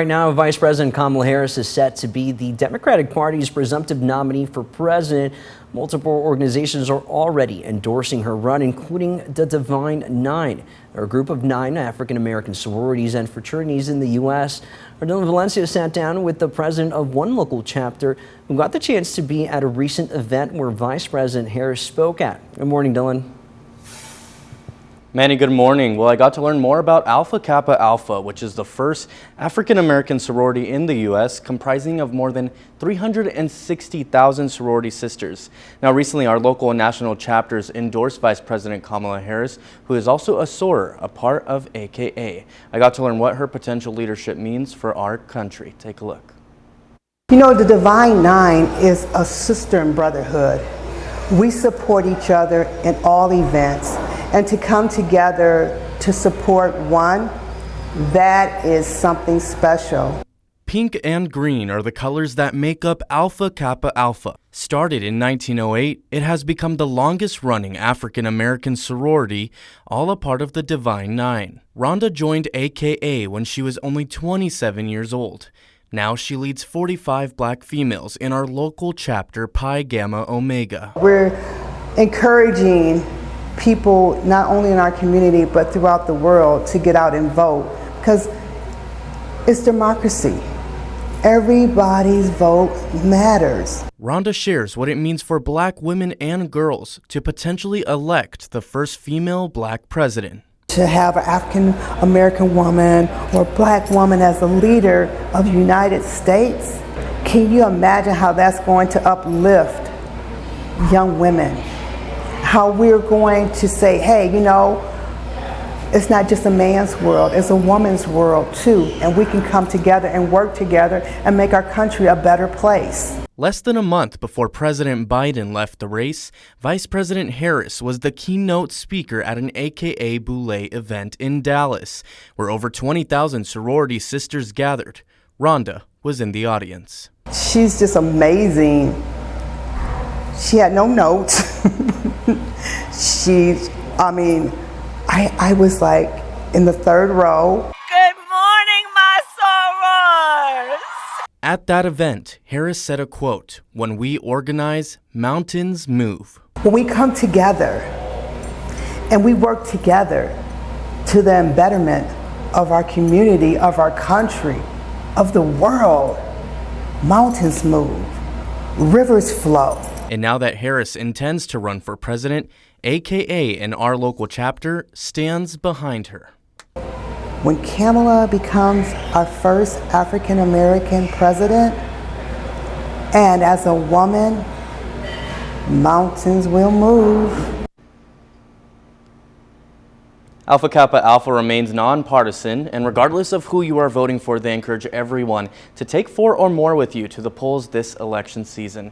Right now, Vice President Kamala Harris is set to be the Democratic Party's presumptive nominee for president. Multiple organizations are already endorsing her run, including the Divine Nine, a group of 9 African-American sororities and fraternities in the U.S. Dylan Valencia sat down with the president of one local chapter who got the chance to be at a recent event where Vice President Harris spoke at. Good morning, Dylan. Manny, good morning. Well, I got to learn more about Alpha Kappa Alpha, which is the first African-American sorority in the U.S., comprising of more than 360,000 sorority sisters. Now, recently, our local and national chapters endorsed Vice President Kamala Harris, who is also a soror, a part of AKA. I got to learn what her potential leadership means for our country. Take a look. You know, the Divine Nine is a sister and brotherhood. We support each other in all events. And to come together to support one, that is something special. Pink and green are the colors that make up Alpha Kappa Alpha. Started in 1908, it has become the longest-running African-American sorority, all a part of the Divine Nine. Rhonda joined AKA when she was only 27 years old. Now she leads 45 black females in our local chapter, Pi Gamma Omega. We're encouraging people not only in our community but throughout the world to get out and vote, because it's democracy. Everybody's vote matters. Rhonda shares what it means for black women and girls to potentially elect the first female black president. To have an African American woman or black woman as a leader of the United States, can you imagine how that's going to uplift young women? How we're going to say, hey, you know, it's not just a man's world, it's a woman's world too, and we can come together and work together and make our country a better place. Less than a month before President Biden left the race, Vice President Harris was the keynote speaker at an AKA Boule event in Dallas, where over 20,000 sorority sisters gathered. Rhonda was in the audience. She's just amazing. She had no notes. I was like in the 3rd row. Good morning, my sorors! At that event, Harris said a quote, "When we organize, mountains move." When we come together and we work together to the betterment of our community, of our country, of the world, mountains move, rivers flow. And now that Harris intends to run for president, AKA in our local chapter stands behind her. When Kamala becomes our first African American president, and as a woman, mountains will move. Alpha Kappa Alpha remains nonpartisan, and regardless of who you are voting for, they encourage everyone to take 4 or more with you to the polls this election season.